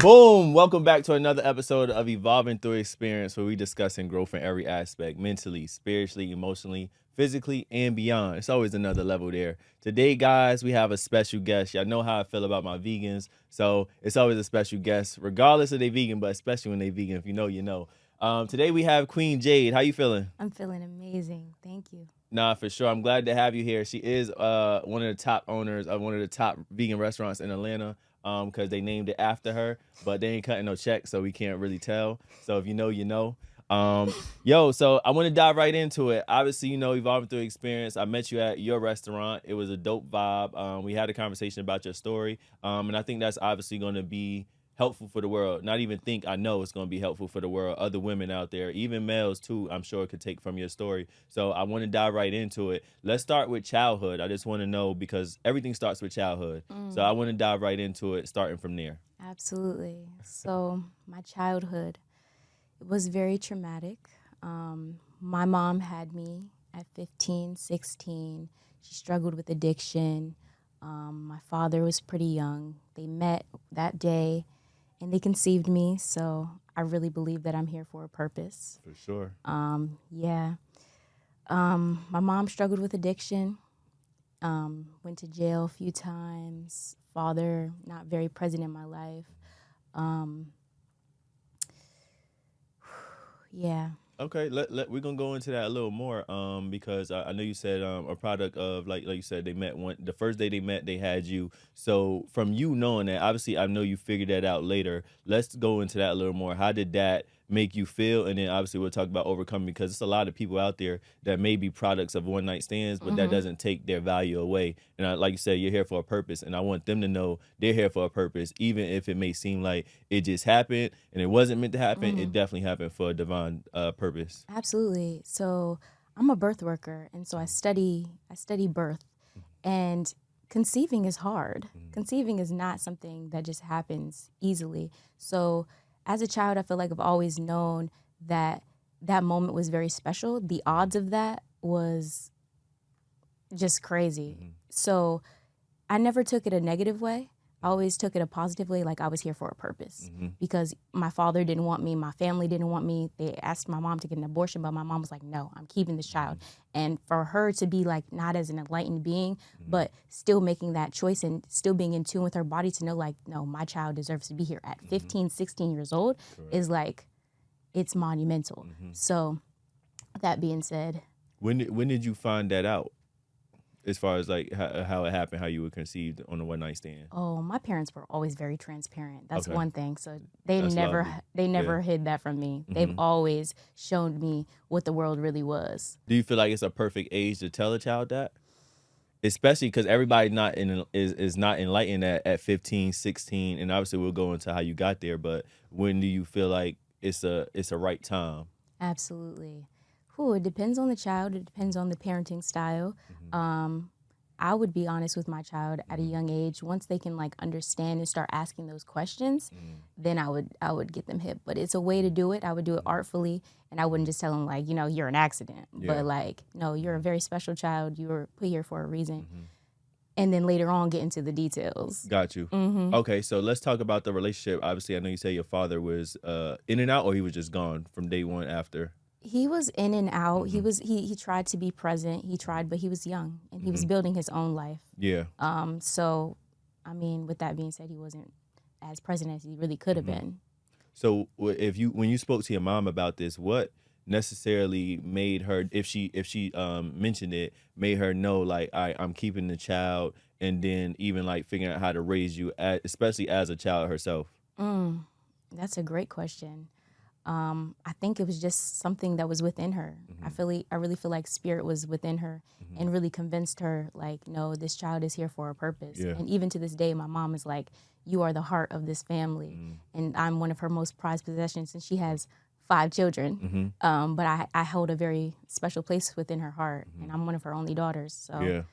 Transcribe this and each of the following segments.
Boom! Welcome back to another episode of Evolving Through Experience, where we discussing growth in every aspect, mentally, spiritually, emotionally, physically, and beyond. It's always another level there. Today, guys, we have a special guest. Y'all know how I feel about my vegans, so it's always a special guest, regardless of they vegan, but especially when they vegan. If you know, you know. Today we have Queen Jade. How you feeling? I'm feeling amazing. Thank you. Nah, for sure. I'm glad to have you here. She is one of the top owners of one of the top vegan restaurants in Atlanta. Because they named it after her, but they ain't cutting no checks, so we can't really tell. So if you know, you know. So I want to dive right into it. Obviously, you know, evolving through experience. I met you at your restaurant. It was a dope vibe. We had a conversation about your story, and I think that's obviously going to be helpful for the world. Not even think, I know it's going to be helpful for the world. Other women out there, even males too, I'm sure could take from your story. So I want to dive right into it. Let's start with childhood. I just want to know, because everything starts with childhood. So I want to dive right into it, starting from there. Absolutely. So my childhood was very traumatic. My mom had me at 15, 16. She struggled with addiction. My father was pretty young. They met that day and they conceived me. So I really believe that I'm here for a purpose. For sure. My mom struggled with addiction, went to jail a few times. Father, not very present in my life. Okay, we're gonna go into that a little more, because I know you said a product of like you said, they met the first day they met, they had you. So from you knowing that, obviously I know you figured that out later. Let's go into that a little more. How did that make you feel? And then obviously we'll talk about overcoming, because it's a lot of people out there that may be products of one night stands, but that doesn't take their value away. And like you said, you're here for a purpose, and I want them to know they're here for a purpose, even if it may seem like it just happened and it wasn't meant to happen. It definitely happened for a divine purpose. Absolutely. So I'm a birth worker, and so I study birth, and conceiving is hard. Conceiving is not something that just happens easily. So as a child, I feel like I've always known that that moment was very special. The odds of that was just crazy. So I never took it a negative way. I always took it a positive way, like I was here for a purpose. Because my father didn't want me, my family didn't want me. They asked my mom to get an abortion, but my mom was like, no, I'm keeping this child. And for her to be like, not as an enlightened being, but still making that choice and still being in tune with her body to know like, no, my child deserves to be here at 15, 16 years old is like, it's monumental. So that being said. When did you find that out? As far as like how it happened, how you were conceived on a one night stand. Oh, my parents were always very transparent. That's Okay. one thing. So they That's never lovely. hid that from me. They've always shown me what the world really was. Do you feel like it's a perfect age to tell a child that? Especially because everybody is not enlightened at 15, 16, and obviously we'll go into how you got there. But when do you feel like it's a right time? Absolutely. It depends on the child. It depends on the parenting style. I would be honest with my child at a young age. Once they can like understand and start asking those questions, then I would get them hip. But it's a way to do it. I would do it artfully, and I wouldn't just tell them like, you're an accident. Yeah. But like, no, you're a very special child. You were put here for a reason. And then later on get into the details. Got you. Okay, so let's talk about the relationship. Obviously, I know you say your father was in and out, or he was just gone from day one after. He was in and out. He tried to be present. He tried, but he was young and he was building his own life. Yeah. So, I mean, with that being said, he wasn't as present as he really could have been. So when you spoke to your mom about this, what necessarily made her, if she mentioned it, made her know like, I'm keeping the child, and then even like figuring out how to raise you, especially as a child herself? That's a great question. I think it was just something that was within her. I really feel like spirit was within her and really convinced her like, no, this child is here for a purpose. Yeah. And even to this day, my mom is like, you are the heart of this family. And I'm one of her most prized possessions, and she has 5 children. But I hold a very special place within her heart, and I'm one of her only daughters. So Yeah.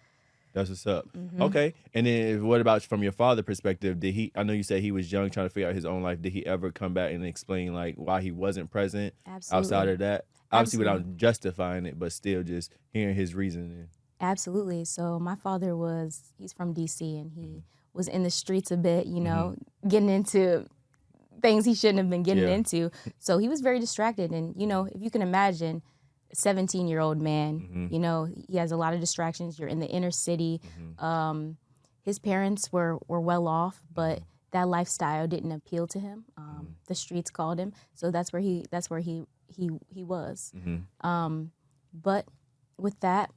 That's what's up. Okay. And then what about from your father perspective? I know you said he was young trying to figure out his own life. Did he ever come back and explain like why he wasn't present outside of that? Obviously without justifying it, but still just hearing his reasoning. Absolutely. So my father he's from DC, and he was in the streets a bit, getting into things he shouldn't have been getting into. So he was very distracted. And, you know, if you can imagine, 17-year-old man, you know, he has a lot of distractions. You're in the inner city. His parents were well off, but that lifestyle didn't appeal to him. The streets called him, so that's where he was. But with that,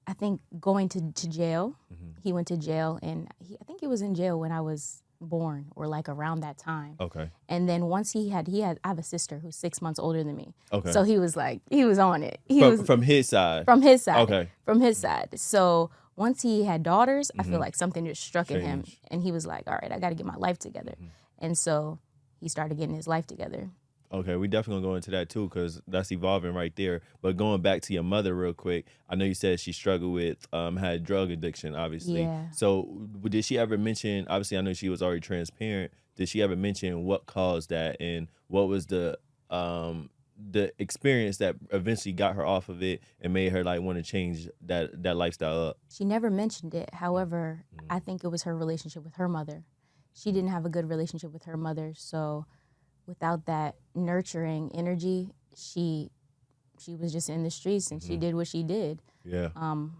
I think going to jail. He went to jail, and I think he was in jail when I was born, or like around that time. Okay. And then once I have a sister who's 6 months older than me. Okay. So he was on it. From his side. From his side. Okay. From his side. So once he had daughters, I feel like something just struck in him, and he was like, all right, I got to get my life together. And so he started getting his life together. Okay, we definitely gonna go into that too, because that's evolving right there. But going back to your mother real quick, I know you said she struggled with had drug addiction, obviously. Yeah. So did she ever mention? Obviously, I know she was already transparent. Did she ever mention what caused that, and what was the experience that eventually got her off of it and made her like want to change that lifestyle up? She never mentioned it. However, I think it was her relationship with her mother. She didn't have a good relationship with her mother, so without that nurturing energy, she was just in the streets, and she did what she did. Yeah.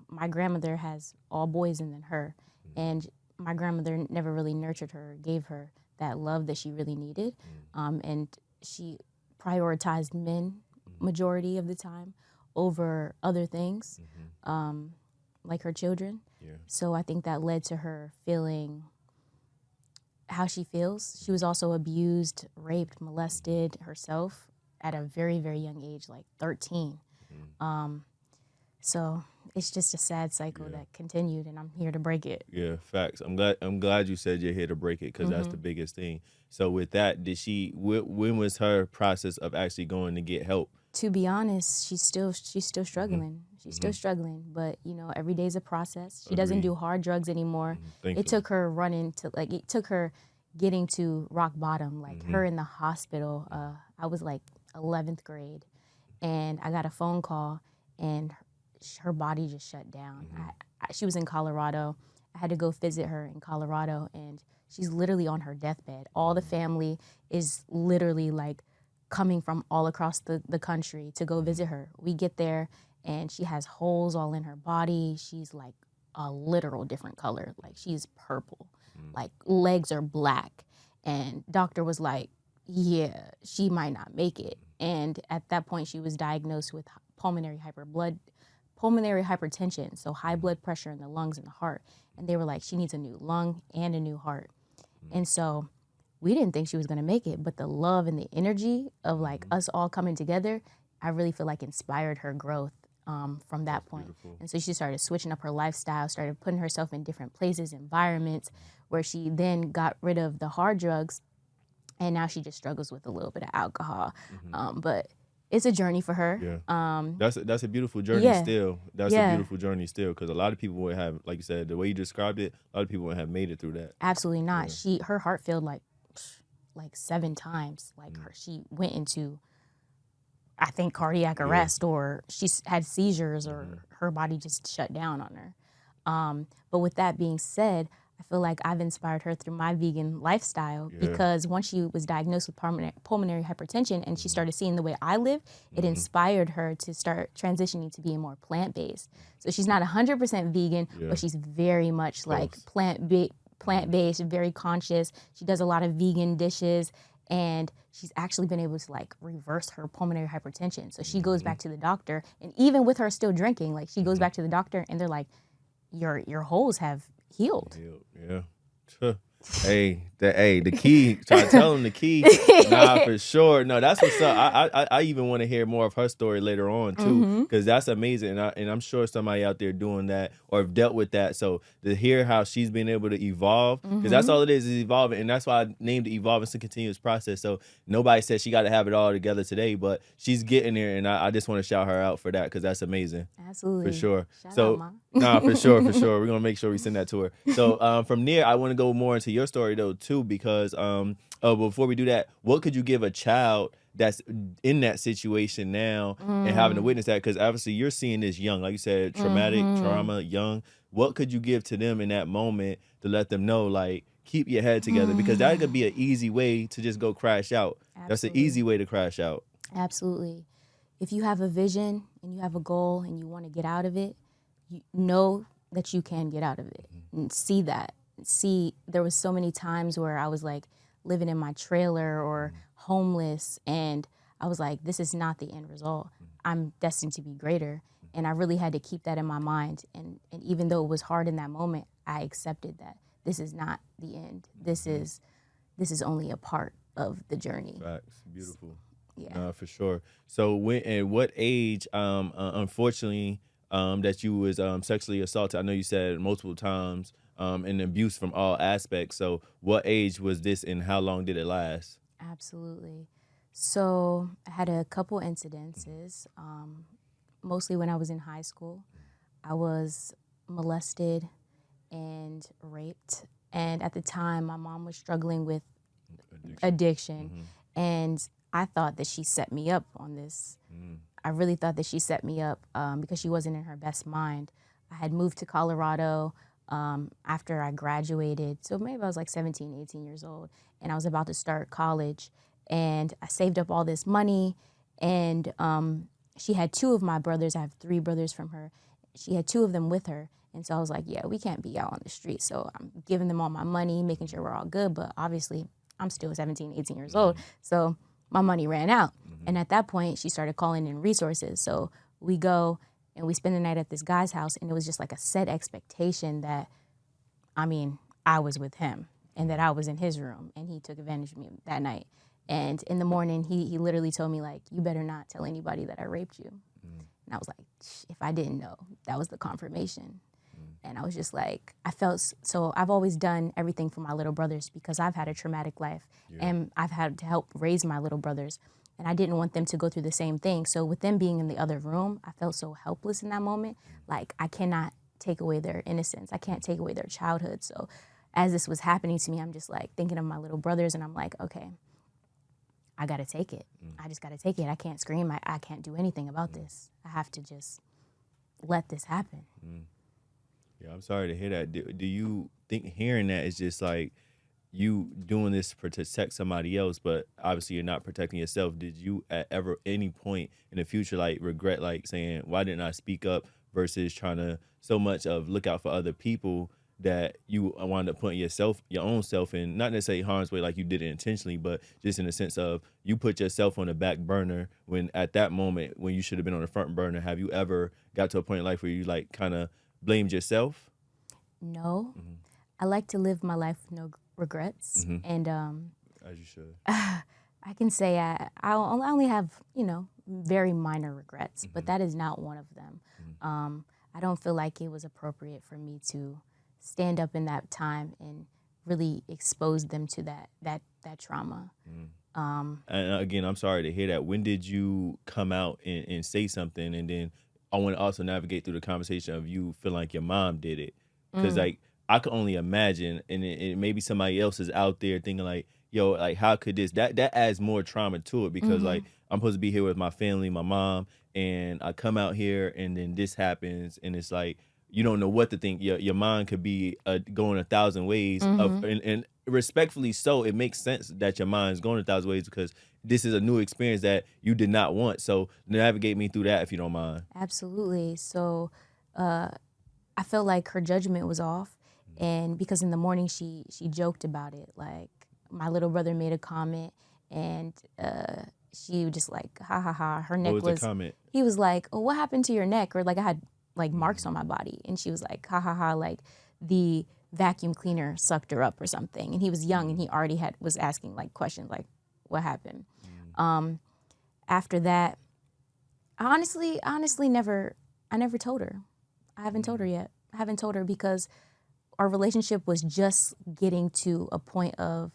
My grandmother has all boys and then her, and my grandmother never really nurtured her, gave her that love that she really needed, and she prioritized men majority of the time over other things, like her children. Yeah. So I think that led to her feeling how she feels. She was also abused, raped, molested herself at a very, very young age, like 13. So it's just a sad cycle that continued, and I'm here to break it. Yeah, facts. I'm glad you said you're here to break it, because that's the biggest thing. So with that, when was her process of actually going to get help? To be honest, she's still struggling. She's still struggling, but you know, every day's a process. She doesn't do hard drugs anymore. It took her getting to rock bottom, like her in the hospital. I was like 11th grade, and I got a phone call, and her body just shut down. She was in Colorado. I had to go visit her in Colorado, and she's literally on her deathbed. All the family is literally like coming from all across the country to go visit her. We get there, and she has holes all in her body. She's like a literal different color. Like, she's purple. Like, legs are black. And doctor was like, yeah, she might not make it. And at that point, she was diagnosed with pulmonary hypertension, so high blood pressure in the lungs and the heart. And they were like, she needs a new lung and a new heart. And so we didn't think she was going to make it, but the love and the energy of like us all coming together, I really feel like inspired her growth from that point. Beautiful. And so she started switching up her lifestyle, started putting herself in different places, environments, where she then got rid of the hard drugs, and now she just struggles with a little bit of alcohol. But it's a journey for her. Yeah. That's a beautiful journey still. That's a beautiful journey still, because a lot of people would have, like you said, the way you described it, a lot of people would have made it through that. Absolutely not. Yeah. Her heart failed like 7 times. Like she went into, I think, cardiac arrest, or she had seizures, or her body just shut down on her. But with that being said, I feel like I've inspired her through my vegan lifestyle, because once she was diagnosed with pulmonary hypertension and she started seeing the way I live, it inspired her to start transitioning to being more plant-based. So she's not 100% vegan, but she's very much like plant-based, very conscious. She does a lot of vegan dishes, and she's actually been able to like reverse her pulmonary hypertension. So she goes back to the doctor, and even with her still drinking, like she goes back to the doctor, and they're like, your holes have healed. Yeah. Hey, the key. Try to tell him the key. Nah, for sure. No, that's what's up. I even want to hear more of her story later on too, because that's amazing. And I'm sure somebody out there doing that or have dealt with that. So to hear how she's been able to evolve, because that's all it is evolving, and that's why I named it Evolve. It's a continuous process. So nobody said she got to have it all together today, but she's getting there, and I just want to shout her out for that, because that's amazing. Absolutely, for sure. Shout out, Ma. Nah, for sure. We're gonna make sure we send that to her. So from there, I want to go more into your story though too, because before we do that, what could you give a child that's in that situation now and having to witness that? Because obviously you're seeing this young, like you said, trauma, young. What could you give to them in that moment to let them know, like, keep your head together, because that could be an easy way to just go crash out. That's an easy way to crash out. Absolutely. If you have a vision and you have a goal and you want to get out of it, you know that you can get out of it. And see that. See, there was so many times where I was like living in my trailer or homeless, and I was like, this is not the end result. I'm destined to be greater. And I really had to keep that in my mind. And even though it was hard in that moment, I accepted that this is not the end. This is only a part of the journey. Facts. Beautiful. Yeah. For sure. So when and what age, unfortunately, that you was sexually assaulted? I know you said multiple times, and abuse from all aspects. So what age was this, and how long did it last? Absolutely. So I had a couple incidences. Mostly when I was in high school, I was molested and raped. And at the time, my mom was struggling with addiction. And I thought that she set me up on this. I really thought that she set me up because she wasn't in her best mind. I had moved to Colorado after I graduated. So maybe I was like 17, 18 years old. And I was about to start college. And I saved up all this money. And she had two of my brothers. I have three brothers from her. She had two of them with her. And so I was like, yeah, we can't be out on the street. So I'm giving them all my money, making sure we're all good. But obviously, I'm still 17, 18 years old. So my money ran out. And at that point, she started calling in resources. So we go and we spend the night at this guy's house. And it was just like a set expectation that, I was with him and that I was in his room. And he took advantage of me that night. And in the morning, he literally told me, like, you better not tell anybody that I raped you. And I was like, if I didn't know, that was the confirmation. And I was just like, I felt, so I've always done everything for my little brothers because I've had a traumatic life. And I've had to help raise my little brothers. And I didn't want them to go through the same thing. So with them being in the other room, I felt so helpless in that moment. Like, I cannot take away their innocence. I can't take away their childhood. So as this was happening to me, I'm just like thinking of my little brothers, and I'm like, okay, I got to take it. I just got to take it. I can't scream. I can't do anything about this. I have to just let this happen. Yeah, I'm sorry to hear that. Do you think hearing that is just like you doing this to protect somebody else, but obviously you're not protecting yourself? Did you at ever any point in the future like regret like saying, why didn't I speak up, versus trying to so much of look out for other people that you wound up putting your own self in, not necessarily harm's way like you did it intentionally, but just in the sense of you put yourself on the back burner when at that moment when you should have been on the front burner? Have you ever got to a point in life where you like kind of blamed yourself? No. I like to live my life with no regrets. And as you should. I can say I only have, very minor regrets, but that is not one of them. I don't feel like it was appropriate for me to stand up in that time and really expose them to that trauma. And again, I'm sorry to hear that. When did you come out and say something? And then I want to also navigate through the conversation of you feeling like your mom did it. Because like I could only imagine, and maybe somebody else is out there thinking like, yo, like how could this, that adds more trauma to it, because like I'm supposed to be here with my family, my mom, and I come out here and then this happens, and it's like, you don't know what to think. Your mind could be going 1,000 ways. And respectfully so, it makes sense that your mind's going 1,000 ways because this is a new experience that you did not want. So navigate me through that if you don't mind. Absolutely. So I felt like her judgment was off. And because in the morning she joked about it. Like my little brother made a comment and she was just like, ha ha ha. Her neck What was the comment? He was like, oh, what happened to your neck? Or like I had like marks on my body. And she was like, ha ha ha, like the vacuum cleaner sucked her up or something. And he was young and he already was asking like questions like, what happened? After that, I honestly never told her. I haven't told her yet. I haven't told her because our relationship was just getting to a point of,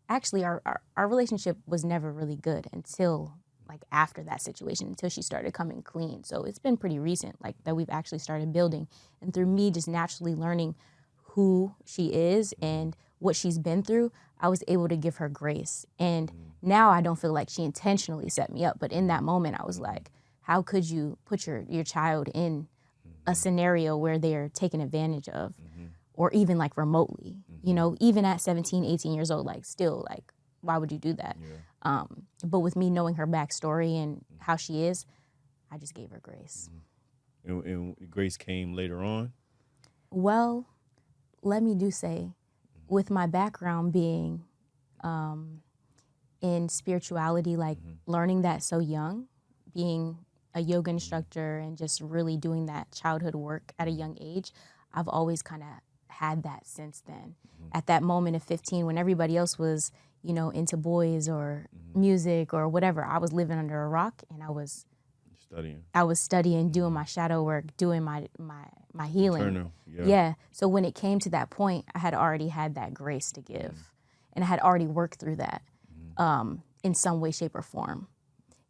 actually our relationship was never really good until like after that situation, until she started coming clean. So it's been pretty recent, like that we've actually started building. And through me just naturally learning who she is and what she's been through, I was able to give her grace. And now I don't feel like she intentionally set me up. But in that moment, I was like, how could you put your child in a scenario where they're taken advantage of? or even like remotely, you know, even at 17, 18 years old, like still like, why would you do that? Yeah. But with me knowing her backstory and how she is, I just gave her grace. And grace came later on? Well, let me do say, with my background being in spirituality, like learning that so young, being a yoga instructor and just really doing that childhood work at a young age, I've always kind of had that since then. At that moment of 15, when everybody else was, you know, into boys or music or whatever, I was living under a rock and I was studying, doing my shadow work, doing my healing. Eternal, yeah. So when it came to that point, I had already had that grace to give, and I had already worked through that in some way, shape, or form.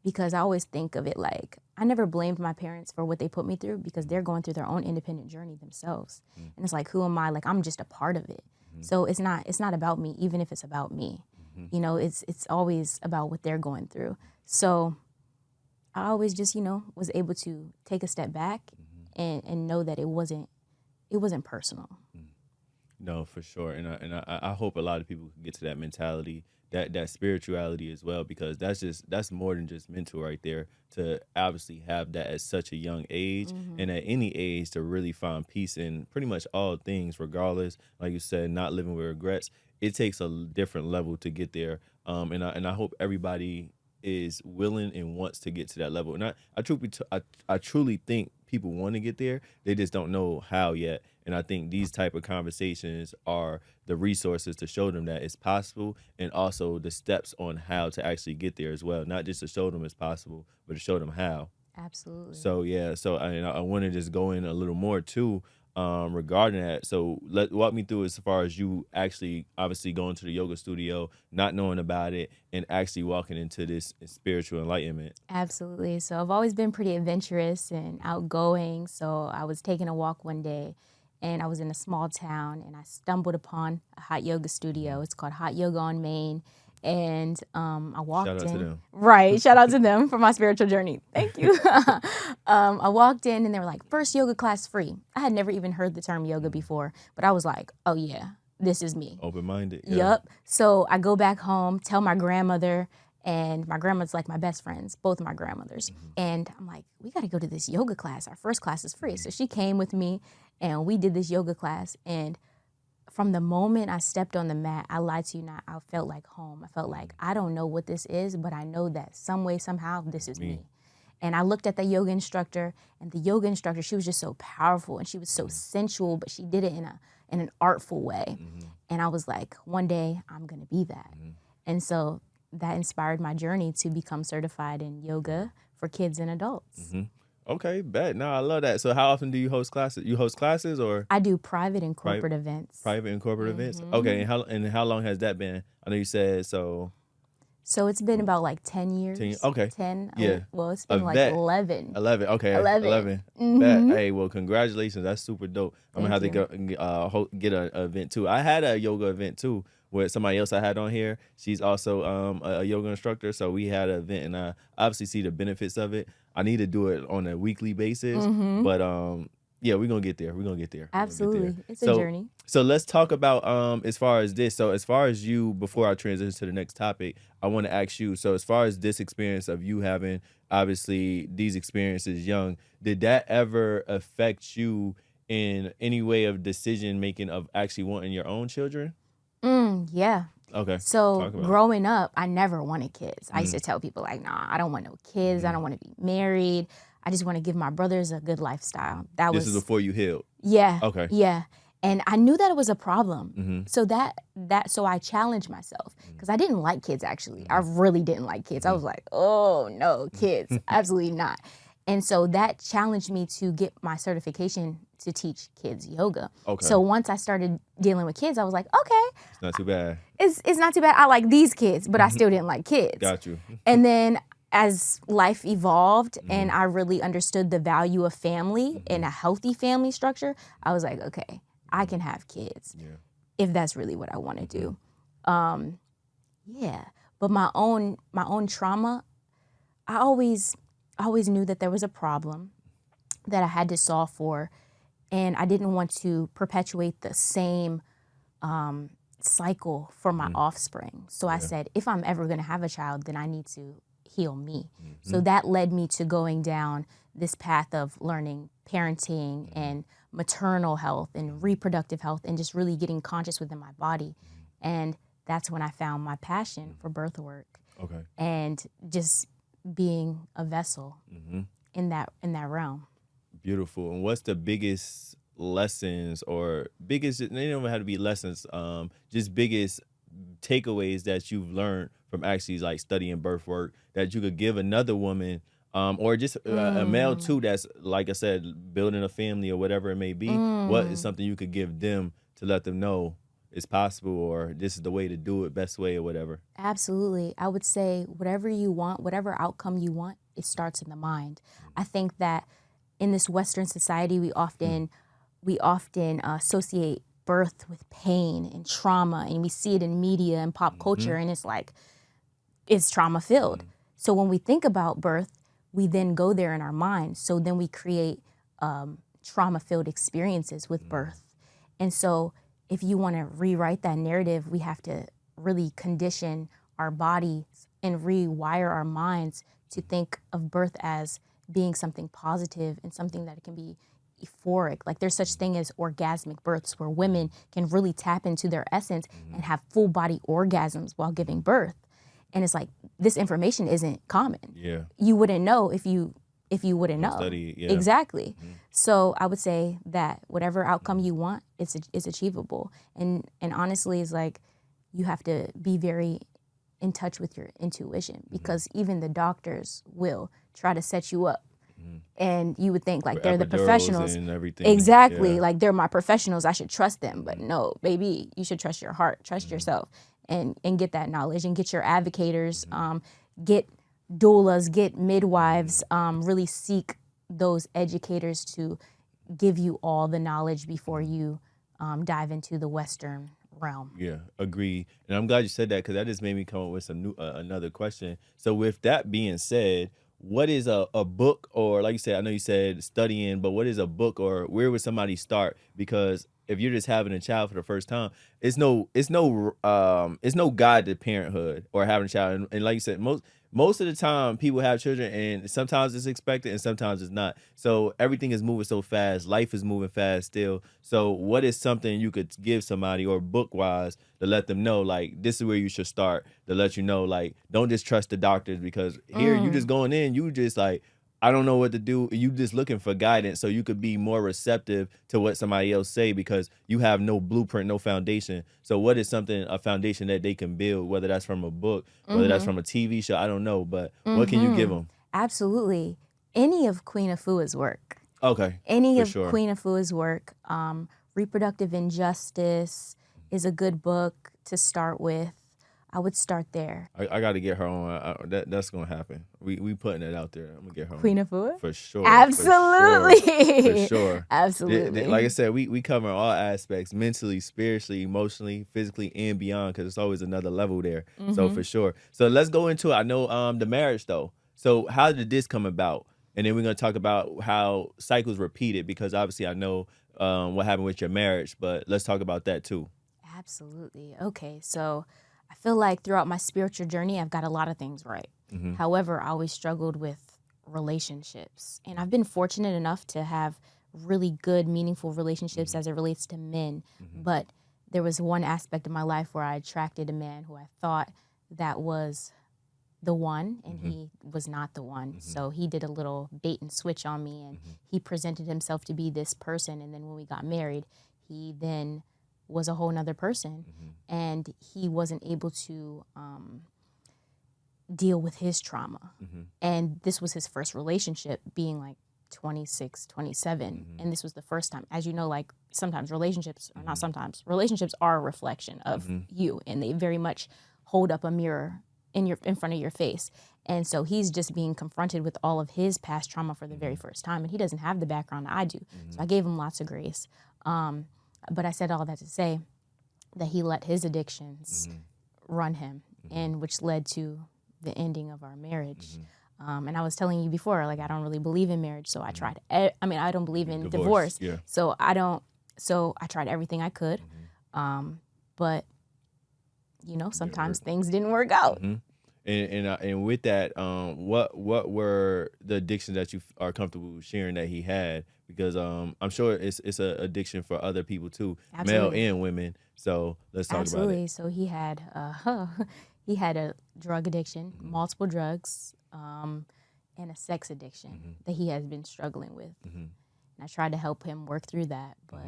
Because I always think of it like, I never blamed my parents for what they put me through because they're going through their own independent journey themselves. And it's like, who am I? Like, I'm just a part of it. So it's not about me, even if it's about me. You know, it's always about what they're going through. So I always just, you know, was able to take a step back and know that it wasn't personal. No, for sure. And I hope a lot of people can get to that mentality, that spirituality as well, because that's more than just mental right there, to obviously have that at such a young age and at any age to really find peace in pretty much all things, regardless, like you said, not living with regrets. It takes a different level to get there. And I hope everybody is willing and wants to get to that level. And I truly think people want to get there. They just don't know how yet. And I think these type of conversations are the resources to show them that it's possible, and also the steps on how to actually get there as well. Not just to show them it's possible, but to show them how. Absolutely. So yeah, I want to just go in a little more too regarding that. So walk me through as far as you actually obviously going to the yoga studio, not knowing about it, and actually walking into this spiritual enlightenment. Absolutely. So I've always been pretty adventurous and outgoing. So I was taking a walk one day and I was in a small town and I stumbled upon a hot yoga studio. It's called Hot Yoga on Main. And I walked in. Shout out to them. Right. Shout out to them for my spiritual journey. Thank you. I walked in and they were like, first yoga class free. I had never even heard the term yoga before, but I was like, oh yeah, this is me. Open-minded. Yeah. Yep. So I go back home, tell my grandmother, and my grandmother's like my best friends, both of my grandmothers. And I'm like, we got to go to this yoga class. Our first class is free. So she came with me and we did this yoga class. And from the moment I stepped on the mat, I lied to you not, I felt like home. I felt like, I don't know what this is, but I know that some way, somehow, this is me. And I looked at the yoga instructor, and the yoga instructor, she was just so powerful and she was so sensual, but she did it in an artful way. And I was like, one day I'm gonna be that. And so that inspired my journey to become certified in yoga for kids and adults. Okay, bet. No, I love that. So how often do you host classes? You host classes or? I do private and corporate events. Private and corporate events? Okay, and how long has that been? I know you said so. So it's been about like 10 years. 10, okay. 10. Yeah. Well, it's been like 11. 11. Okay. 11. Bet. Hey, well, congratulations. That's super dope. I'm gonna have to get an event too. I had a yoga event too with somebody else I had on here. She's also a yoga instructor. So we had an event, and I obviously see the benefits of it. I need to do it on a weekly basis, but yeah, we're gonna get there. Absolutely. It's a journey. So let's talk about as far as this. So as far as you, before I transition to the next topic, I want to ask you, so as far as this experience of you having obviously these experiences young, did that ever affect you in any way of decision making of actually wanting your own children? Yeah. Okay. So growing up, I never wanted kids. I used to tell people like, nah, I don't want no kids. I don't want to be married. I just want to give my brothers a good lifestyle. This is before you healed. Yeah. Okay. Yeah. And I knew that it was a problem. So I challenged myself because I didn't like kids, actually. I really didn't like kids. I was like, oh no, kids, absolutely not. And so that challenged me to get my certification to teach kids yoga. Okay. So once I started dealing with kids, I was like, okay. It's not too bad. It's not too bad. I like these kids, but I still didn't like kids. Got you. And then as life evolved and I really understood the value of family and a healthy family structure, I was like, okay, I can have kids if that's really what I want to do. Yeah. But my own trauma, I always knew that there was a problem that I had to solve for. And I didn't want to perpetuate the same cycle for my offspring. So I said, if I'm ever going to have a child, then I need to heal me. So that led me to going down this path of learning parenting and maternal health and reproductive health and just really getting conscious within my body. And that's when I found my passion for birth work. Okay. And just being a vessel in that realm. Beautiful. And what's the biggest lessons or biggest, they don't even have to be lessons, just biggest takeaways that you've learned from actually like studying birth work that you could give another woman, or just a male too, that's, like I said, building a family or whatever it may be? What is something you could give them to let them know it's possible, or this is the way to do it, best way, or whatever? Absolutely. I would say whatever you want, whatever outcome you want, it starts in the mind. I think that in this Western society, we often associate birth with pain and trauma, and we see it in media and pop culture, and it's like, it's trauma filled. So when we think about birth, we then go there in our mind. So then we create trauma filled experiences with birth. And so if you want to rewrite that narrative, we have to really condition our bodies and rewire our minds to think of birth as being something positive and something that can be euphoric. Like there's such thing as orgasmic births where women can really tap into their essence and have full body orgasms while giving birth. And it's like, this information isn't common. Yeah. You wouldn't know if you wouldn't know. Study, yeah. Exactly. So I would say that whatever outcome you want, it's achievable. And honestly, it's like you have to be very in touch with your intuition, because even the doctors will try to set you up. And you would think like they're the professionals. And everything. Exactly. Yeah. Like they're my professionals, I should trust them. But no, baby, you should trust your heart, trust yourself, and get that knowledge, and get your advocators, get doulas, get midwives, really seek those educators to give you all the knowledge before you dive into the Western realm. Yeah, agree. And I'm glad you said that, because that just made me come up with some new another question. So with that being said, what is a book, or like you said, I know you said studying, but what is a book, or where would somebody start? Because if you're just having a child for the first time, it's no guide to parenthood or having a child. And like you said, most of the time people have children, and sometimes it's expected and sometimes it's not. So everything is moving so fast. Life is moving fast still. So what is something you could give somebody, or book wise, to let them know, like, this is where you should start, to let you know, like, don't just trust the doctors, because here you just going in, you just like, I don't know what to do. You just looking for guidance so you could be more receptive to what somebody else say, because you have no blueprint, no foundation. So what is a foundation that they can build, whether that's from a book, whether that's from a TV show, I don't know, but what can you give them? Absolutely. Any of Queen Afua's work. Okay. Any of sure. Queen Afua's work. Reproductive Injustice is a good book to start with. I would start there. I got to get her on. That's gonna happen. We putting it out there. I'm gonna get her Queen on. Afua? For sure. Absolutely. For sure. Absolutely. Like I said, we cover all aspects: mentally, spiritually, emotionally, physically, and beyond, because it's always another level there. So for sure. So let's go into it. I know the marriage though. So how did this come about? And then we're gonna talk about how cycles repeated, because obviously I know what happened with your marriage, but let's talk about that too. Absolutely. Okay, so I feel like throughout my spiritual journey, I've got a lot of things right. However, I always struggled with relationships. And I've been fortunate enough to have really good, meaningful relationships as it relates to men. But there was one aspect of my life where I attracted a man who I thought that was the one, and he was not the one. So he did a little bait and switch on me, and he presented himself to be this person. And then when we got married, he then was a whole nother person, and he wasn't able to deal with his trauma. And this was his first relationship, being like 26, 27. And this was the first time, as you know, like sometimes relationships, or not sometimes, relationships are a reflection of you, and they very much hold up a mirror in front of your face. And so he's just being confronted with all of his past trauma for the very first time, and he doesn't have the background that I do. So I gave him lots of grace. But I said all that to say that he let his addictions run him, and which led to the ending of our marriage. And I was telling you before, like, I don't really believe in marriage, so I tried. I don't believe in divorce. Yeah. So I tried everything I could, but sometimes things didn't work out. And with that, what were the addictions that you are comfortable sharing that he had? Because I'm sure it's an addiction for other people too, Absolutely. male and women. So let's talk about it. So he had a drug addiction, multiple drugs, and a sex addiction that he has been struggling with. And I tried to help him work through that, but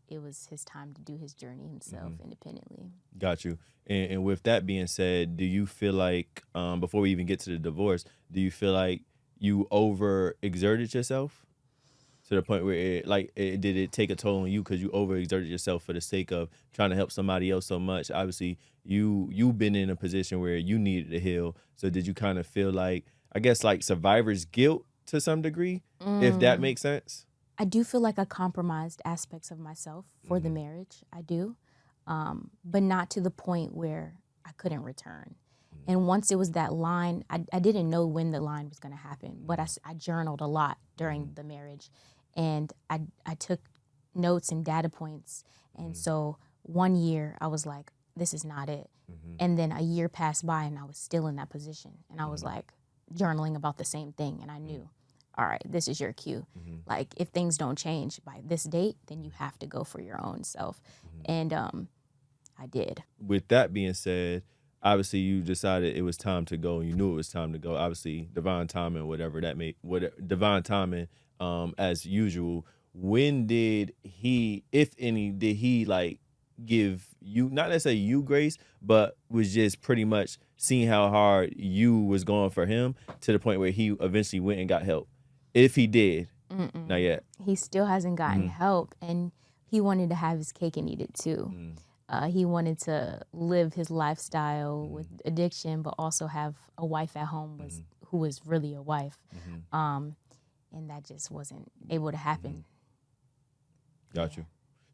it was his time to do his journey himself independently. Got you. And with that being said, do you feel like, before we even get to the divorce, do you feel like you overexerted yourself to the point where did it take a toll on you because you overexerted yourself for the sake of trying to help somebody else so much? Obviously, you've been in a position where you needed to heal. So did you kind of feel like, I guess, like survivor's guilt to some degree, if that makes sense? I do feel like I compromised aspects of myself for the marriage. I do. But not to the point where I couldn't return. And once it was that line, I didn't know when the line was going to happen, but I journaled a lot during the marriage. And I took notes and data points. And so 1 year, I was like, this is not it. And then a year passed by, and I was still in that position. And I was like journaling about the same thing. And I knew, all right, this is your cue. Like, if things don't change by this date, then you have to go for your own self. And I did. With that being said, obviously you decided it was time to go. You knew it was time to go. Obviously, divine timing, divine timing, as usual. When did he, if any, did he like give you, not necessarily you grace, but was just pretty much seeing how hard you was going for him to the point where he eventually went and got help? If he did, not yet. He still hasn't gotten help, and he wanted to have his cake and eat it too. He wanted to live his lifestyle with addiction, but also have a wife at home who was really a wife. And that just wasn't able to happen. Got you.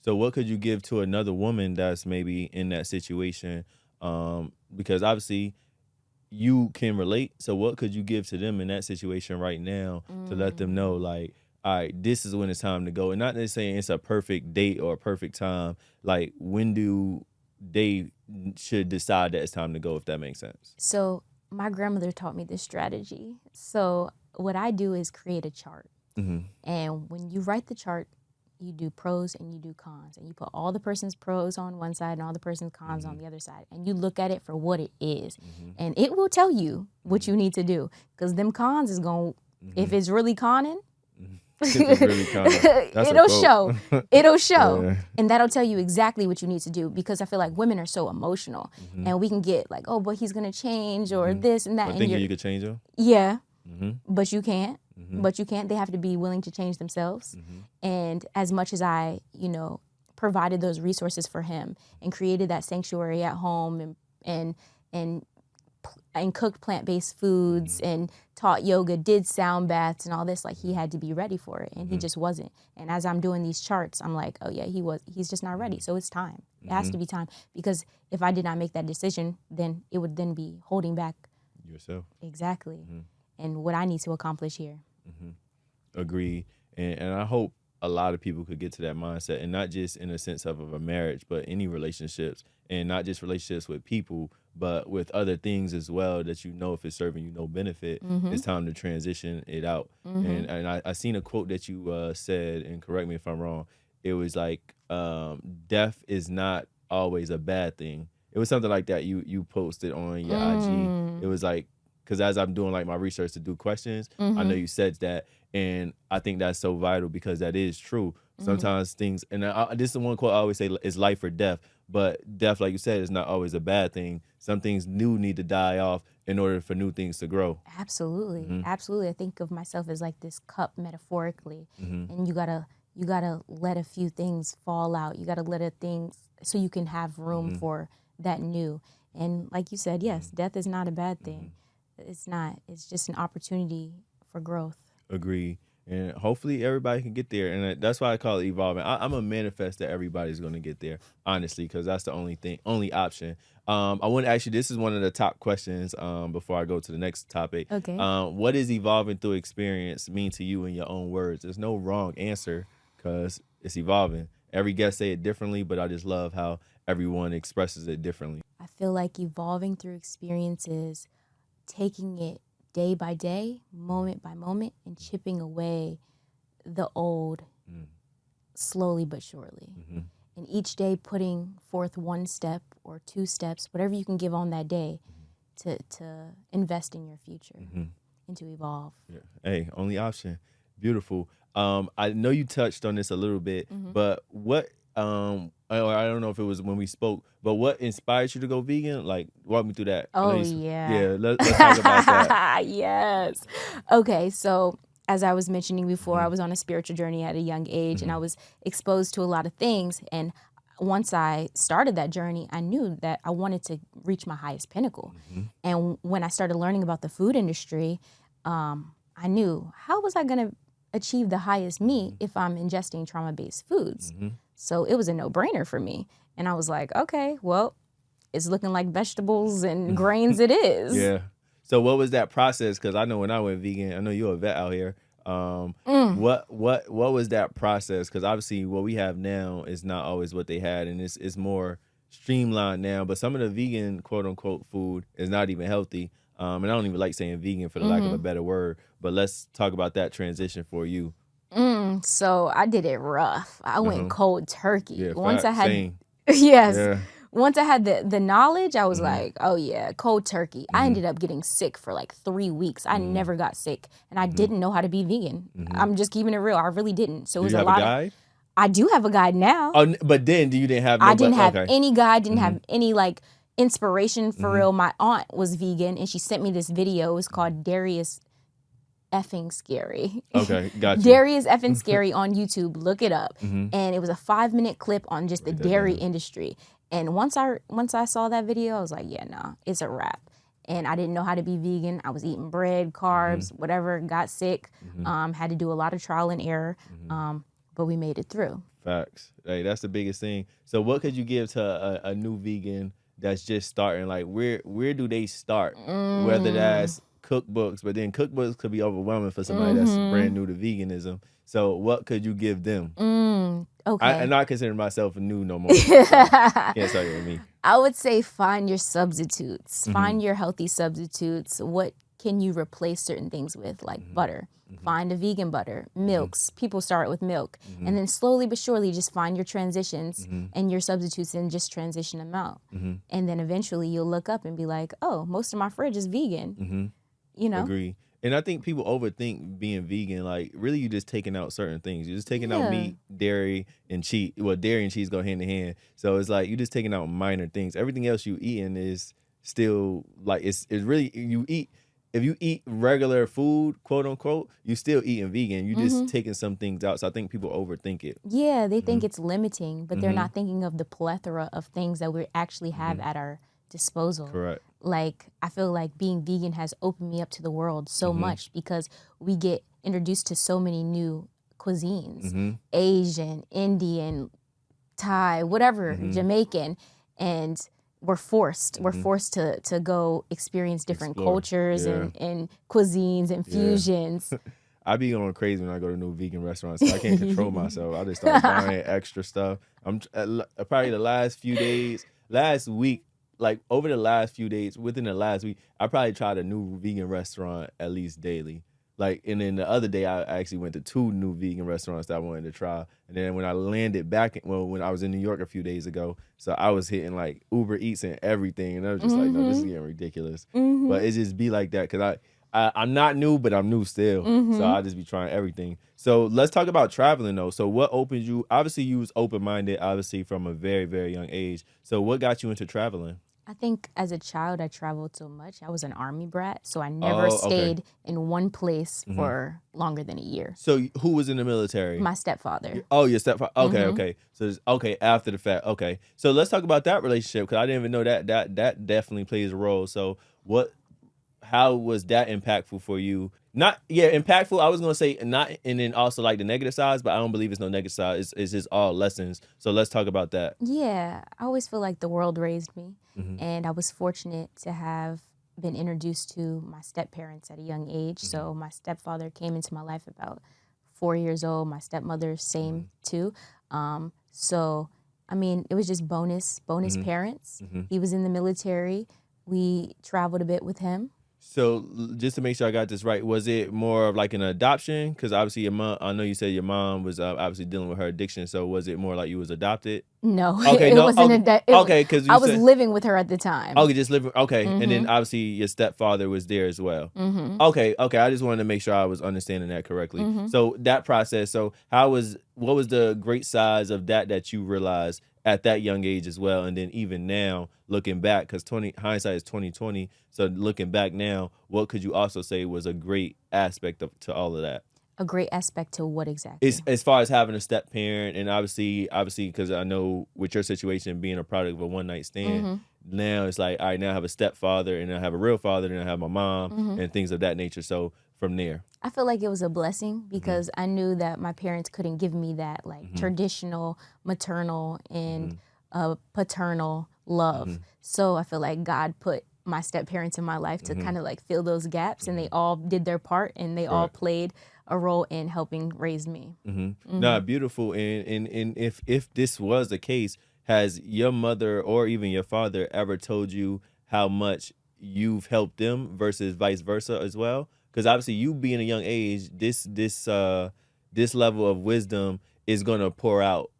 So what could you give to another woman that's maybe in that situation? Because obviously you can relate. So what could you give to them in that situation right now to let them know, like, all right, this is when it's time to go? And not just saying it's a perfect date or a perfect time. Like, when do they should decide that it's time to go, if that makes sense? So my grandmother taught me this strategy. So what I do is create a chart. And when you write the chart, you do pros and you do cons. And you put all the person's pros on one side and all the person's cons on the other side. And you look at it for what it is. And it will tell you what you need to do. Because them cons is going, if it's really conning, it'll show. It'll show. Yeah. And that'll tell you exactly what you need to do, because I feel like women are so emotional and we can get like, oh, but he's going to change or this and that. But thinking you could change him? Yeah. But you can't. But you can't. They have to be willing to change themselves. And as much as I, provided those resources for him and created that sanctuary at home and cooked plant-based foods and taught yoga, did sound baths and all this, like, he had to be ready for it, and he just wasn't. And as I'm doing these charts, I'm like, oh yeah, he's just not ready. So it's time. It has to be time, because if I did not make that decision, then it would then be holding back yourself. Exactly. And what I need to accomplish here. Agreed. And I hope a lot of people could get to that mindset, and not just in a sense of a marriage, but any relationships, and not just relationships with people, but with other things as well, that if it's serving you no benefit, it's time to transition it out. And I seen a quote that you said, and correct me if I'm wrong, it was like, death is not always a bad thing. It was something like that you posted on your IG. It was like, because as I'm doing like my research to do questions, I know you said that, and I think that's so vital, because that is true. Sometimes things, and this is one quote I always say, is life or death. But death, like you said, is not always a bad thing. Some things new need to die off in order for new things to grow. Absolutely, absolutely. I think of myself as like this cup metaphorically, and you gotta let a few things fall out. You gotta let things so you can have room for that new. And like you said, yes, death is not a bad thing. It's not. It's just an opportunity for growth. Agree. And hopefully everybody can get there, and that's why I call it evolving. I'm a manifest that everybody's going to get there, honestly, because that's the only option. I want to ask you. This is one of the top questions. Before I go to the next topic. Okay. What does evolving through experience mean to you in your own words? There's no wrong answer because it's evolving. Every guest say it differently, but I just love how everyone expresses it differently. I feel like evolving through experiences, taking it day by day, moment by moment, and chipping away the old slowly but surely. And each day putting forth one step or two steps, whatever you can give on that day to invest in your future and to evolve. Yeah. Hey, only option. Beautiful. I know you touched on this a little bit, but what I don't know if it was when we spoke, but what inspired you to go vegan? Like, walk me through that. Oh, yeah. Yeah, let's talk about that. Yes. Okay, so as I was mentioning before, I was on a spiritual journey at a young age, and I was exposed to a lot of things. And once I started that journey, I knew that I wanted to reach my highest pinnacle. And when I started learning about the food industry, I knew, how was I going to achieve the highest me if I'm ingesting trauma-based foods? So it was a no-brainer for me. And I was like, okay, well, it's looking like vegetables and grains it is. Yeah. So what was that process? Because I know when I went vegan, I know you're a vet out here. What was that process? Because obviously what we have now is not always what they had, and it's more streamlined now. But some of the vegan quote unquote food is not even healthy. And I don't even like saying vegan for the lack of a better word. But let's talk about that transition for you. So I did it rough. I went cold turkey. Yeah, Once I had same. yes. Yeah. Once I had the knowledge, I was like, oh yeah, cold turkey. I ended up getting sick for like 3 weeks. I never got sick, and I didn't know how to be vegan. I'm just keeping it real. I really didn't. So it was Did you a have lot a guide? I do have a guide now. Oh, but then you didn't have. I didn't have okay. any guide. Didn't have any like inspiration for real. My aunt was vegan, and she sent me this video. It was called Dairy is effing scary. Okay, gotcha. Dairy is effing scary on YouTube. Look it up. And it was a 5-minute clip on just the dairy industry. And once I saw that video, I was like, yeah, no, it's a wrap. And I didn't know how to be vegan. I was eating bread, carbs, whatever, got sick, had to do a lot of trial and error, but we made it through. Facts. Hey, that's the biggest thing. So what could you give to a new vegan that's just starting? Like, where do they start? Whether that's cookbooks, but then cookbooks could be overwhelming for somebody that's brand new to veganism. So what could you give them? Okay. I'm not considering myself new no more. So can't start with me. I would say find your substitutes. Find your healthy substitutes. What can you replace certain things with, like butter? Find a vegan butter, milks. People start with milk. And then slowly but surely just find your transitions and your substitutes and just transition them out. And then eventually you'll look up and be like, oh, most of my fridge is vegan. You know? Agree. And I think people overthink being vegan. Like, really, you're just taking out certain things. You're just taking out meat, dairy, and cheese. Well, dairy and cheese go hand in hand. So it's like you're just taking out minor things. Everything else you eating is still like it's really you eat. If you eat regular food, quote unquote, you still eating vegan. You just taking some things out. So I think people overthink it. Yeah, they think it's limiting, but they're not thinking of the plethora of things that we actually have at our disposal. Correct. Like, I feel like being vegan has opened me up to the world so much because we get introduced to so many new cuisines, Asian, Indian, Thai, whatever, Jamaican, and we're forced to go experience different cultures and cuisines and fusions. I be going crazy when I go to new vegan restaurants. So I can't control myself. I just start buying extra stuff. I'm probably the last week, like over the last few days, within the last week, I probably tried a new vegan restaurant at least daily. Like, and then the other day, I actually went to 2 new vegan restaurants that I wanted to try. And then when I landed back, when I was in New York a few days ago, so I was hitting like Uber Eats and everything. And I was just like, no, this is getting ridiculous. But it just be like that because I'm not new, but I'm new still. So I just be trying everything. So let's talk about traveling though. So what opened you? Obviously, you was open-minded, obviously from a very, very young age. So what got you into traveling? I think as a child, I traveled so much. I was an army brat, so I never stayed in one place for longer than a year. So who was in the military? My stepfather. Oh, your stepfather. Okay, okay. So after the fact. Okay. So let's talk about that relationship because I didn't even know that definitely plays a role. So how was that impactful for you impactful. I was gonna say not, and then also like the negative sides, but I don't believe it's no negative side. It's just all lessons. So let's talk about that. Yeah, I always feel like the world raised me, Mm-hmm. and I was fortunate to have been introduced to my step parents at a young age. Mm-hmm. So my stepfather came into my life about 4 years old. My stepmother, same too. So I mean, it was just bonus parents. Mm-hmm. He was in the military. We traveled a bit with him. So just to make sure I got this right, was it more of like an adoption? Because obviously your mom, I know you said your mom was obviously dealing with her addiction. So was it more like you was adopted? No, Okay, it no, wasn't. okay, because I was living with her at the time. Okay, just living. Okay, and then obviously your stepfather was there as well. Mm-hmm. Okay. I just wanted to make sure I was understanding that correctly. Mm-hmm. So that process. So what was the great size of that you realized at that young age as well, and then even now looking back, because hindsight is 2020. So looking back now, what could you also say was a great aspect to all of that? A great aspect to what exactly? As far as having a step parent, and obviously, because I know with your situation being a product of a one night stand, now it's like, all right, now I have a stepfather, and I have a real father, and I have my mom, and things of that nature. So from there, I feel like it was a blessing because I knew that my parents couldn't give me that like traditional maternal and paternal love. So I feel like God put my step parents in my life to kind of like fill those gaps, and they all did their part, and they all played a role in helping raise me. No, beautiful. And if this was the case, has your mother or even your father ever told you how much you've helped them versus vice versa as well? Because obviously, you being a young age, this level of wisdom is gonna pour out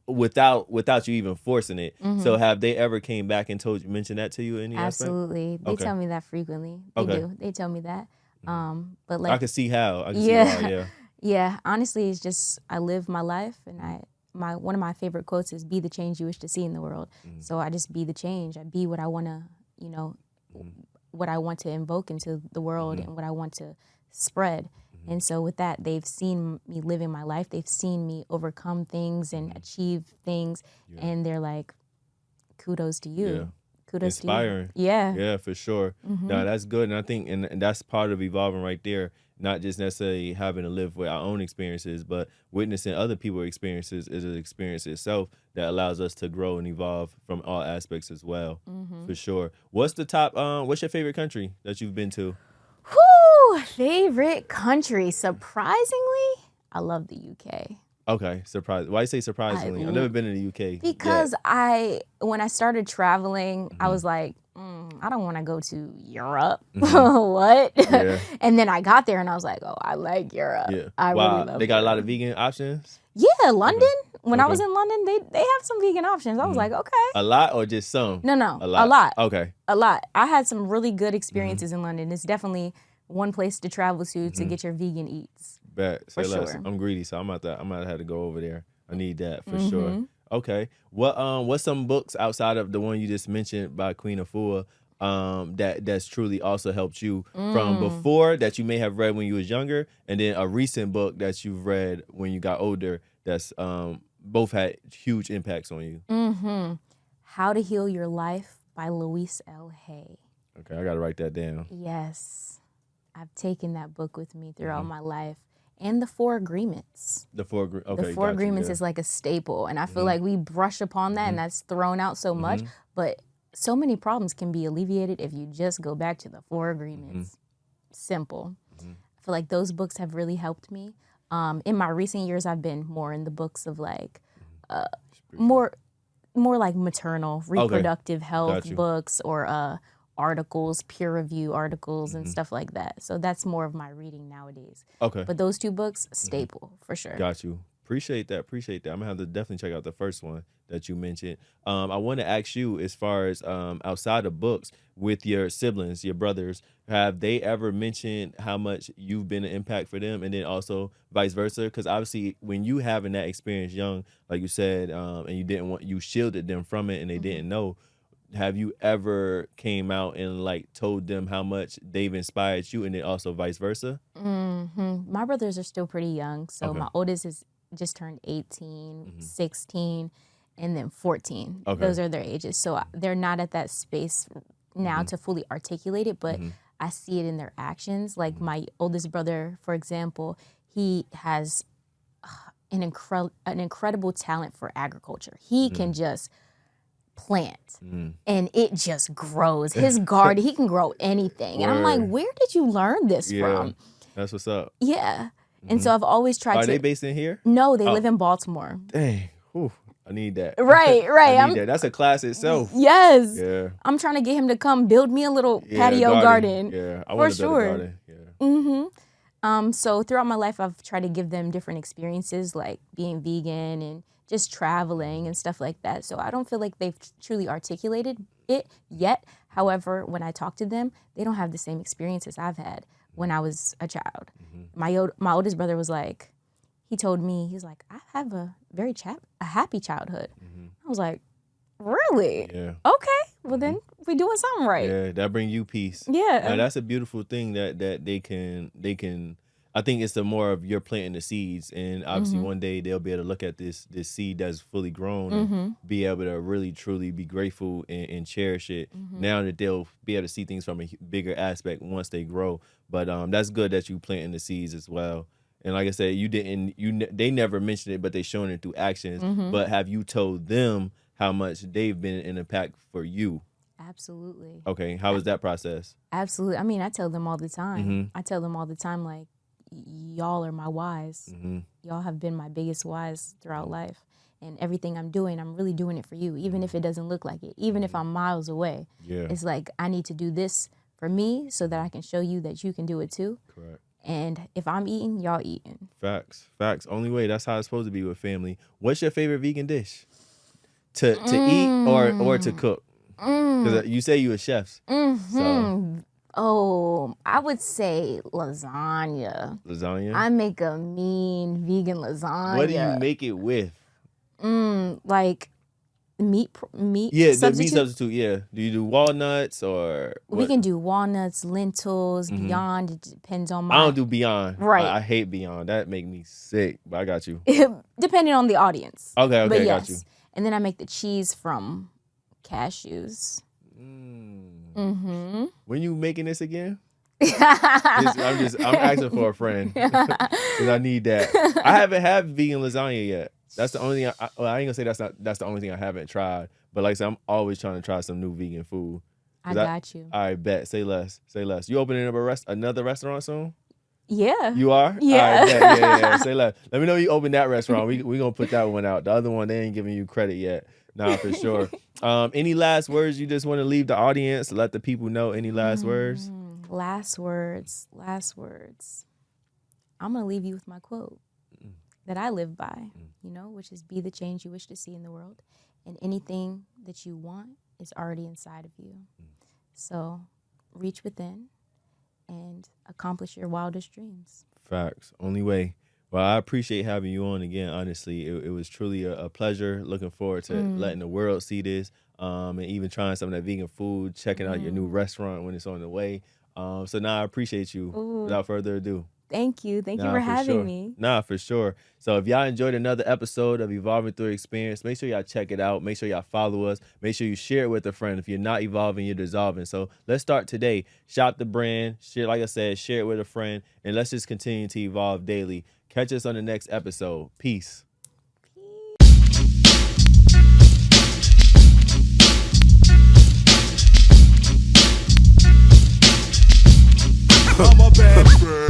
without you even forcing it. So have they ever came back and mentioned that to you in any aspect? Absolutely. They tell me that frequently. They do. They tell me that. But like I can see how. I can see why, yeah. Yeah, honestly, it's just I live my life, and one of my favorite quotes is "Be the change you wish to see in the world." So I just be the change. I be what I want to, what I want to invoke into the world, and what I want to spread. And so with that, they've seen me living my life. They've seen me overcome things and achieve things, and they're like, "Kudos to you." Yeah. Kudos Inspiring. to you. Yeah. Yeah, for sure. No, that's good. And I think and that's part of evolving right there. Not just necessarily having to live with our own experiences, but witnessing other people's experiences is an experience itself that allows us to grow and evolve from all aspects as well. For sure. What's your favorite country that you've been to? Whew, favorite country. Surprisingly, I love the UK. Okay, surprise. Why you say surprisingly? I've never been in the UK. Because when I started traveling, I was like, I don't want to go to Europe. What? Yeah. And then I got there and I was like, oh, I like Europe. Yeah. I really love They got Europe. a lot of vegan options? Yeah, London. When I was in London, they have some vegan options. I was like, okay. A lot or just some? No, a lot. Okay. A lot. I had some really good experiences in London. It's definitely one place to travel to get your vegan eats. Bet. For less. sure. I'm greedy, so I'm gonna have to go over there. I need that for sure. Okay. What's some books outside of the one you just mentioned by Queen Afua that's truly also helped you from before that you may have read when you was younger, and then a recent book that you've read when you got older that's both had huge impacts on you? How to Heal Your Life by Louise L. Hay. Okay, I gotta write that down. Yes. I've taken that book with me throughout my life. And the Four Agreements. The Four Agreements is like a staple. And I feel like we brush upon that and that's thrown out so much. But so many problems can be alleviated if you just go back to the Four Agreements. Simple. I feel like those books have really helped me. In my recent years, I've been more in the books of like more like maternal, reproductive health books or articles, peer review articles and stuff like that. So that's more of my reading nowadays. Okay. But those two books, staple for sure. Got you. Appreciate that. I'm gonna have to definitely check out the first one that you mentioned. I want to ask you, as far as outside of books, with your siblings, your brothers, have they ever mentioned how much you've been an impact for them, and then also vice versa? Because obviously, when you having that experience young, like you said, and you shielded them from it, and they didn't know. Have you ever came out and like told them how much they've inspired you, and then also vice versa? My brothers are still pretty young. So my oldest is just turned 18, 16, and then 14. Those are their ages. So they're not at that space now to fully articulate it, but I see it in their actions. Like my oldest brother, for example, he has an incredible talent for agriculture. He can just plant and it just grows. His garden, he can grow anything. And I'm like, Word. where did you learn this from? That's what's up. Yeah. And so I've always tried Are to. they based in here? No, they live in Baltimore. Dang. Whew. I need that. Right. I need that. That's a class itself. Yes. Yeah. I'm trying to get him to come build me a little patio garden. Yeah. I want to build a garden. Yeah. So throughout my life, I've tried to give them different experiences, like being vegan and just traveling and stuff like that. So I don't feel like they've truly articulated it yet. However, when I talk to them, they don't have the same experiences I've had when I was a child. My oldest brother was like, he told me, he's like, I have a very happy childhood. I was like, really? Yeah. Okay. Well, then we're doing something right. Yeah, that bring you peace. Yeah. Now, that's a beautiful thing that they can. I think it's the more of you're planting the seeds, and obviously one day they'll be able to look at this seed that's fully grown and be able to really truly be grateful and cherish it. Now that they'll be able to see things from a bigger aspect once they grow. But that's good that you planting the seeds as well. And like I said, they never mentioned it, but they showing it through actions. But have you told them how much they've been an impact for you? Absolutely. Okay, how was that process? Absolutely. I mean, I tell them all the time. I tell them all the time, like, y'all are my whys. Y'all have been my biggest whys throughout life. And everything I'm doing, I'm really doing it for you, even if it doesn't look like it, even if I'm miles away. Yeah. It's like, I need to do this for me so that I can show you that you can do it too. Correct. And if I'm eating, y'all eating. Facts. Only way. That's how it's supposed to be with family. What's your favorite vegan dish? To eat or to cook? Because you say you a chef. So. Oh, I would say lasagna. Lasagna? I make a mean vegan lasagna. What do you make it with? Like meat Yeah, substitute? the meat substitute, yeah. Do you do walnuts or what? We can do walnuts, lentils, Beyond. It depends on my... I don't do Beyond. Right. I hate Beyond. That make me sick, but I got you. Depending on the audience. Okay, but got you. And then I make the cheese from cashews. When you making this again? I'm asking for a friend because I need that. I haven't had vegan lasagna yet. That's the only thing. I ain't gonna say that's the only thing I haven't tried. But like I said, I'm always trying to try some new vegan food. I got you. All right, bet. Say less. You opening up another restaurant soon? Yeah. You are? Yeah. All right, bet. Yeah. Say less. Let me know you open that restaurant. We gonna put that one out. The other one, they ain't giving you credit yet. Nah, for sure. Any last words you just want to leave the audience? Let the people know. Any last words? Last words. I'm going to leave you with my quote that I live by, which is be the change you wish to see in the world. And anything that you want is already inside of you. So reach within and accomplish your wildest dreams. Facts. Only way. Well, I appreciate having you on again, honestly. It was truly a pleasure. Looking forward to letting the world see this and even trying some of that vegan food, checking out your new restaurant when it's on the way. So now I appreciate you. Without further ado. Thank you. Thank you for having me. Nah, for sure. So if y'all enjoyed another episode of Evolving Through Experience, make sure y'all check it out. Make sure y'all follow us. Make sure you share it with a friend. If you're not evolving, you're dissolving. So let's start today. Shop the brand. Share, like I said, share it with a friend. And let's just continue to evolve daily. Catch us on the next episode. Peace. I'm a bad bird.